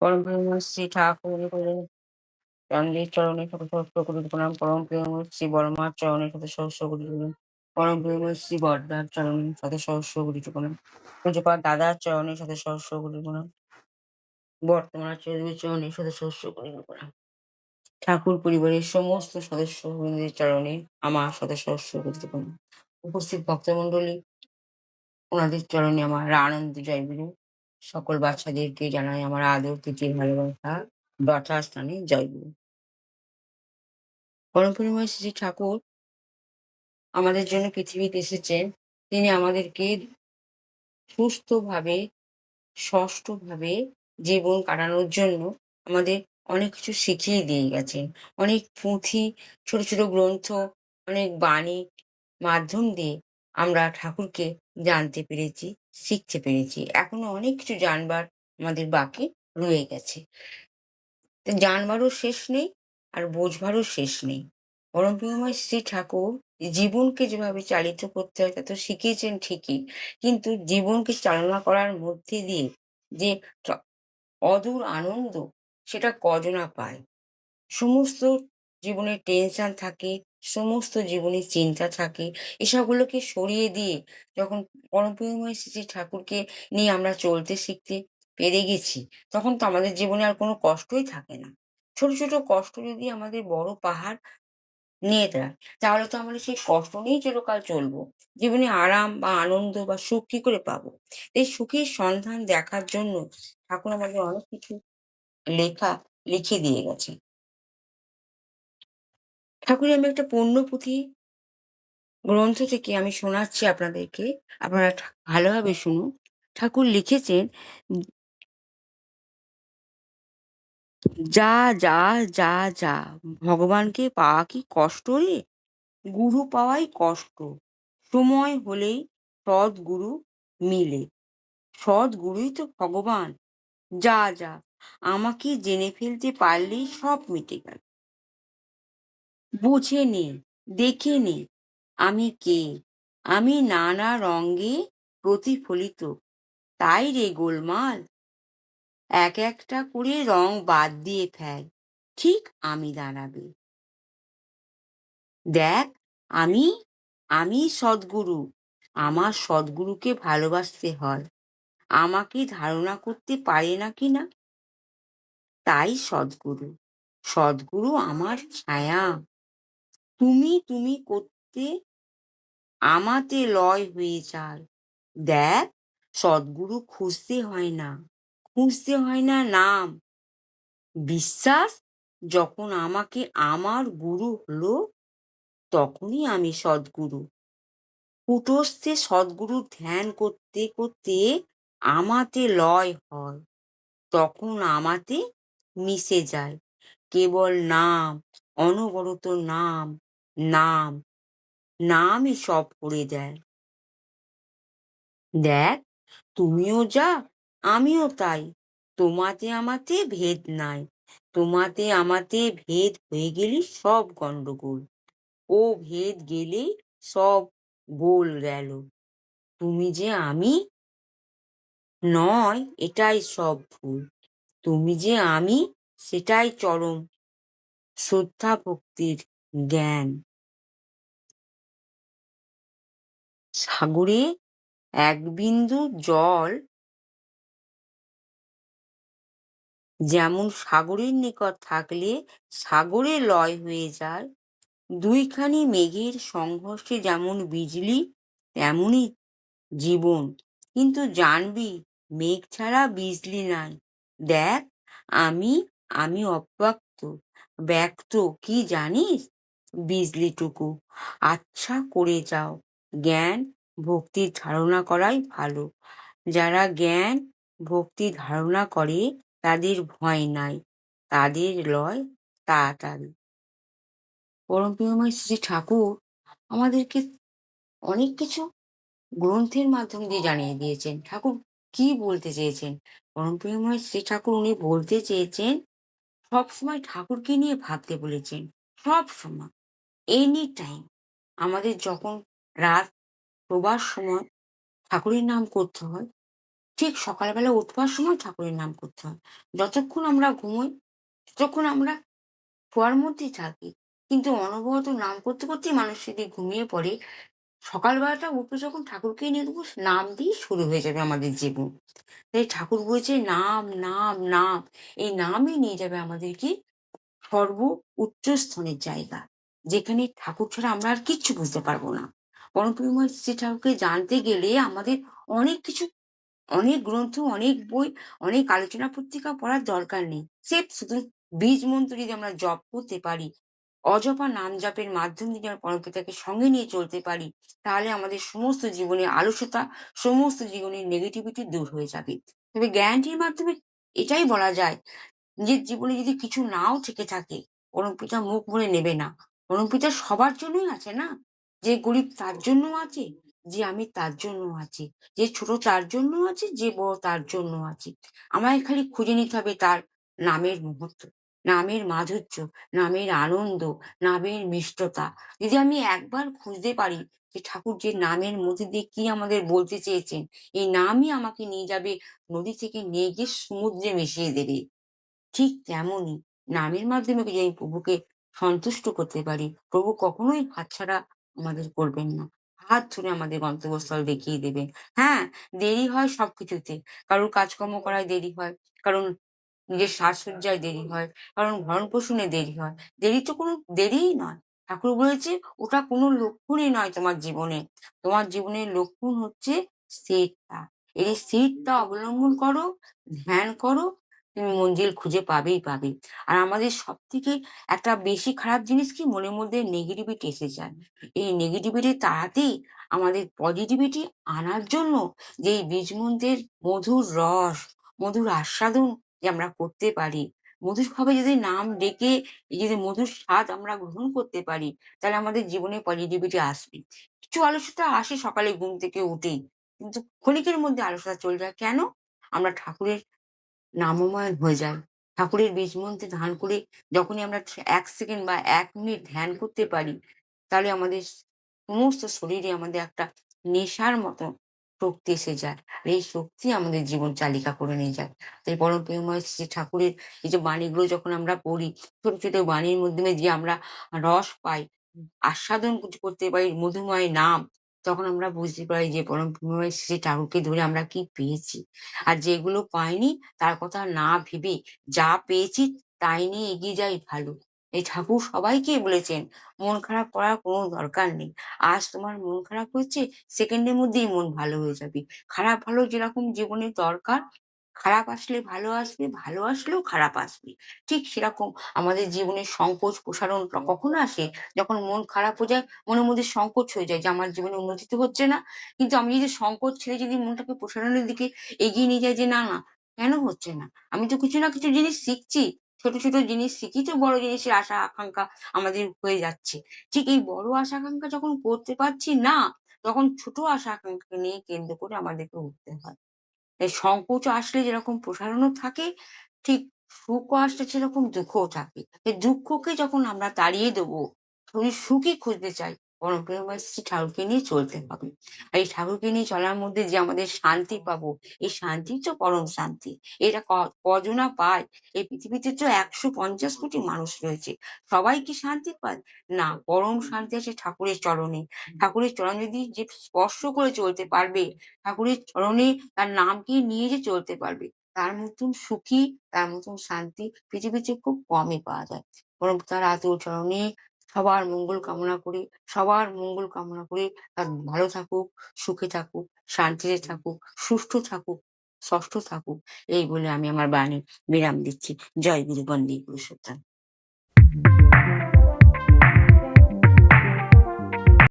পরম প্রেমময় শ্রী ঠাকুর চন্দ্রের চরণে শত সহস্র কোটি প্রণাম। পরম প্রেমময় শ্রী বর্মার চরণে শত সহস্র কোটি প্রণাম। পরম প্রেমময় শ্রী বর্দার চরণে শত সহস্র কোটি প্রণাম। পূজ্যপাদ দাদার চরণে শত সহস্র কোটি প্রণাম। বর্তমান চৌধুরীর চরণে শত সহস্র কোটি প্রণাম। ঠাকুর পরিবারের সমস্ত সদস্যবৃন্দের চরণে আমার শত সহস্র কোটি প্রণাম। উপস্থিত ভক্তমণ্ডলী, ওনাদের চরণে আমার আনন্দ জয়গুরু। সকল বাচ্চাদেরকে জানাই আমার আদর প্রীতি ভালোবাসা যথাস্থানে জয়গুরু। পরম প্রেমময় শ্রী ঠাকুর আমাদের জন্য পৃথিবীতে এসেছেন। তিনি আমাদেরকে সুস্থভাবে ষষ্ঠভাবে জীবন কাটানোর জন্য আমাদের অনেক কিছু শিখিয়ে দিয়ে গেছেন। অনেক পুঁথি, ছোট ছোট গ্রন্থ, অনেক বাণী মাধ্যম দিয়ে আমরা ঠাকুরকে জানতে পেরেছি, শিখতে পেরেছি। এখনো অনেক কিছু জানবার আমাদের বাকি রয়ে গেছে। জানবারও শেষ নেই, আর বোঝবারও শেষ নেই। পরম প্রেমময় শ্রী ঠাকুর জীবনকে যেভাবে চালিত করতে হয় তা তো শিখিয়েছেন ঠিকই, কিন্তু জীবনকে চালনা করার মধ্যে দিয়ে যে অদূর আনন্দ, সেটা কজনা পায়। সমস্ত জীবনে টেনশন থাকে, সমস্ত জীবনে চিন্তা থাকে, এসবগুলোকে সরিয়ে দিয়ে যখন পরম প্রেমময় শ্রী ঠাকুরকে নিয়ে আমরা চলতে শিখতে পেরে গেছি, তখন তো আমাদের জীবনে আর কোনো কষ্টই থাকে না। ছোট ছোট কষ্ট যদি আমাদের বড় পাহাড় নিয়ে দেয়, তাহলে তো আমরা সেই কষ্ট নিয়েই চিরকাল চলবো। জীবনে আরাম বা আনন্দ বা সুখ কি করে পাবো? এই সুখের সন্ধান দেখার জন্য ঠাকুর আমাদের অনেক কিছু লেখা লিখে দিয়ে গেছে। ঠাকুরের আমি একটা পুণ্যপুঁথি গ্রন্থ থেকে আমি শোনাচ্ছি আপনাদেরকে, আপনারা ভালোভাবে শুনুন। ঠাকুর লিখেছেন, যা যা যা যা ভগবানকে পাওয়া কি কষ্ট রে? গুরু পাওয়াই কষ্ট। সময় হলেই সদ্গুরু মিলে। সদ্গুরুই তো ভগবান। যা যা আমাকে জেনে ফেলতে পারলেই সব মিটে গেল। বুঝে নে, দেখে নে আমি কে। আমি নানা রঙে প্রতিফলিত, তাই রে গোলমাল। এক একটা করে রং বাদ দিয়ে ফেল, ঠিক আমি দাঁড়াবে। দেখ, আমি আমি সদ্গুরু। আমার সদ্গুরুকে ভালোবাসতে হয়। আমাকে ধারণা করতে পারে না কিনা, তাই সদ্গুরু। সদ্গুরু আমার ছায়া। তুমি তুমি করতে আমাতে লয় হয়ে যায়। দেখ, সদ্গুরু খুঁজতে হয় না, খুঁজতে হয় না নাম। বিশ্বাস, যখন আমাকে আমার গুরু হলো, তখনই আমি সদ্গুরু। কুটস্থে সদ্গুরু ধ্যান করতে করতে আমাতে লয় হয়, তখন আমাতে মিশে যায়। কেবল নাম, অনবরত নাম, নাম, নামই সব করে দেয়। দেখ, তুমিও যা, আমিও তাই। তোমাতে আমাতে ভেদ নাই। তোমাতে আমাতে ভেদ হয়ে গেলে সব গন্ডগোল। ও ভেদ গেলে সব গোল গেল। তুমি যে আমি নয়, এটাই সব ভুল। তুমি যে আমি, সেটাই চরম শ্রদ্ধা ভক্তির জ্ঞান। সাগরে এক বিন্দু জল যেমন সাগরের নিকট থাকলে সাগরে লয় হয়ে যায়, দুইখানি মেঘের সংঘর্ষে যেমন বিজলি, তেমনি জীবন। কিন্তু জানবি, মেঘ ছাড়া বিজলি নাই। দেখ, আমি আমি অব্যক্ত, ব্যক্ত কি জানিস? বিজলিটুকু আচ্ছা করে যাও। জ্ঞান ভক্তির ধারণা করাই ভালো। যারা জ্ঞান ভক্তি ধারণা করে তাদের ভয় নাই, তাদের লয় তাড়াতাড়ি। পরম প্রেমময় শ্রী ঠাকুর আমাদেরকে অনেক কিছু গ্রন্থের মাধ্যম দিয়ে জানিয়ে দিয়েছেন। ঠাকুর কি বলতে চেয়েছেন? পরম প্রেমময় শ্রী ঠাকুর উনি বলতে চেয়েছেন, সবসময় ঠাকুরকে নিয়ে ভাবতে বলেছেন। সব সময়, এনি টাইম। আমাদের যখন রাত শোবার সময় ঠাকুরের নাম করতে হয়। ঠিক সকালবেলা উঠবার সময় ঠাকুরের নাম করতে হয়। যতক্ষণ আমরা ঘুমোই, ততক্ষণ আমরা শোয়ার মধ্যেই থাকি। কিন্তু অনবরত নাম করতে, করতেই মানুষ যদি ঘুমিয়ে পড়ে, সকালবেলাটা উঠে যখন ঠাকুরকে নিয়ে দেবো, নাম দিয়েই শুরু হয়ে যাবে আমাদের জীবন। তাই ঠাকুর বলছে নাম, নাম, নাম। এই নামই নিয়ে যাবে আমাদেরকে সর্ব উচ্চ স্থানের জায়গা। যেখানে ঠাকুর ছাড়া আমরা আর কিচ্ছু বুঝতে পারবো না। পরমপিতামহ শ্রী ঠাকুরকে জানতে গেলে আমাদের অনেক কিছু, অনেক গ্রন্থ, অনেক বই, অনেক আলোচনা পত্রিকা পড়ার দরকার নেই। স্রেফ শুধু বীজ মন্ত্র যদি আমরা জপ করতে পারি, অজপা নাম জপের মাধ্যম দিয়ে আমরা পরমপিতাকে সঙ্গে নিয়ে চলতে পারি, তাহলে আমাদের সমস্ত জীবনের আলস্যতা, সমস্ত জীবনের নেগেটিভিটি দূর হয়ে যাবে। তবে জ্ঞানটির মাধ্যমে এটাই বলা যায়, নিজের জীবনে যদি কিছু নাও থেকে থাকে, পরমপিতা মুখ ভরে নেবে না। পরমপিতা সবার জন্যই আছে না। যে গরিব তার জন্য আছে, যে আমি তার জন্য আছি, যে ছোট তার জন্য আছে, যে বড় তার জন্য আছে। আমায় খালি খুঁজে নিতে হবে তার নামের মুহূর্ত, নামের মাধুর্য, নামের আনন্দ, নামের মিষ্টতা। যদি আমি একবার খুঁজতে পারি যে ঠাকুর যে নামের মধ্যে দিয়ে কি আমাদের বলতে চেয়েছেন, এই নামই আমাকে নিয়ে যাবে, নদী থেকে নিয়ে গিয়ে সমুদ্রে মিশিয়ে দেবে। ঠিক তেমনই নামের মাধ্যমে যদি আমি প্রভুকে সন্তুষ্ট করতে পারি, প্রভু কখনোই হাতছাড়া আমাদের করবেন না। হাত ধরে আমাদের গন্তব্যস্থল দেখিয়ে দেবেন। হ্যাঁ, দেরি হয় সবকিছুতে। কারোর কাজকর্ম করায় দেরি হয়, কারণ নিজের সাজসজ্জায় দেরি হয়, কারণ ভরণ-পোষণে দেরি হয়। দেরি তো কোনো দেরিই নয়। ঠাকুর বলেছে ওটা কোনো লক্ষণই নয় তোমার জীবনে। তোমার জীবনের লক্ষণ হচ্ছে স্থিরতা। এই স্থিরতা অবলম্বন করো, ধ্যান করো, তুমি মঞ্জিল খুঁজে পাবেই পাবে। আর আমাদের সবথেকে একটা বেশি খারাপ জিনিস কি? মনের মধ্যে নেগেটিভিটি এসে যায়। এই নেগেটিভিটি তাড়াতেই আমাদের পজিটিভিটি আনার জন্য যে এই বীজ মন্ত্রের মধুর রস, মধুর আস্বাদন যে আমরা করতে পারি, মধুরভাবে যদি নাম ডেকে এই যদি মধুর স্বাদ আমরা গ্রহণ করতে পারি, তাহলে আমাদের জীবনে পজিটিভিটি আসবে। কিছু আলস্যতা আসে সকালে ঘুম থেকে উঠেই। কিন্তু ক্ষণিকের মধ্যে আলস্যতা চলে যায়। কেন? আমরা ঠাকুরের নামময় হয়ে যায়। ঠাকুরের বীজমন্ত্রে ধ্যান করে যখনই আমরা ১ সেকেন্ড বা ১ মিনিট ধ্যান করতে পারি, তাহলে আমাদের সমস্ত শরীরে আমাদের একটা নেশার মতো শক্তি এসে যায়। আর এই শক্তি আমাদের জীবন চালিকা করে নিয়ে যায়। তাই পরম প্রেমময় শ্রী ঠাকুরের এই যে বাণীগুলো যখন আমরা পড়ি, ছোট, ছোট বাণীর মাধ্যমে যে আমরা রস পাই, আস্বাদন করতে পারি মধুময় নাম, তখন আমরা বুঝতে পারি যে পরম প্রেমময় শ্রী ঠাকুরকে ধরে আমরা কি পেয়েছি। আর যেগুলো পাইনি তার কথা না ভেবে যা পেয়েছি তাই নিয়ে এগিয়ে যাই ভালো। এই ঠাকুর সবাইকেই বলেছেন, মন খারাপ করার কোনো দরকার নেই। আজ তোমার মন খারাপ হচ্ছে, সেকেন্ডের মধ্যেই মন ভালো হয়ে যাবে। খারাপ ভালো যেরকম জীবনে দরকার, খারাপ আসলে ভালো আসবে, ভালো আসলেও খারাপ আসবে। ঠিক সেরকম আমাদের জীবনে সংকোচ প্রসারণ কখন আসে? যখন মন খারাপ হয়ে যায়, মনের মধ্যে সংকোচ হয়ে যায় যে আমার জীবনে উন্নতি তো হচ্ছে না। কিন্তু আমি যদি সংকোচ ছেড়ে যদি মনটাকে প্রসারণের দিকে এগিয়ে নিয়ে যাই যে না, না কেন হচ্ছে না? আমি তো কিছু না কিছু জিনিস শিখছি। ছোট, ছোট জিনিস শিখি তো বড় জিনিসের আশা আকাঙ্ক্ষা আমাদের হয়ে যাচ্ছে। ঠিক এই বড় আশা আকাঙ্ক্ষা যখন করতে পারছি না, তখন ছোট আশা আকাঙ্ক্ষাকে নিয়ে কেন্দ্র করে আমাদেরকে উঠতে হয়। তাই সংকোচ আসলে যেরকম প্রসারণও থাকে, ঠিক সুখও আসলে সেরকম দুঃখও থাকে। এই দুঃখকে যখন আমরা তাড়িয়ে দেবো, যদি সুখই খুঁজতে চাই, পরম প্রেমময় শ্রী ঠাকুরকে নিয়ে চলতে হবে। আর এই ঠাকুরকে নিয়ে চলার মধ্যে যে আমাদের শান্তি পাবো, এই শান্তি তো পরম শান্তি। এটা কজনা পায়? এই পৃথিবীতে তো ১৫০ কোটি মানুষ রয়েছে। সবাই কি শান্তি পায়? না, পরম শান্তি আছে ঠাকুরের চরণে। ঠাকুরের চরণ যদি যে স্পর্শ করে চলতে পারবে, ঠাকুরের চরণে তার নামকে নিয়ে যে চলতে পারবে, তার মতন সুখী, তার মতন শান্তি পৃথিবীতে খুব কমই পাওয়া যায়। বরং তার আতুল চরণে সবার মঙ্গল কামনা করি, সবার মঙ্গল কামনা করি। তার ভালো থাকুক, সুখে থাকুক, শান্তিতে থাকুক, সুস্থ থাকুক, ষষ্ঠ থাকুক। এই বলে আমি আমার বাণী বিরাম দিচ্ছি। জয় গুরু বন্দে পুরুষোত্তম।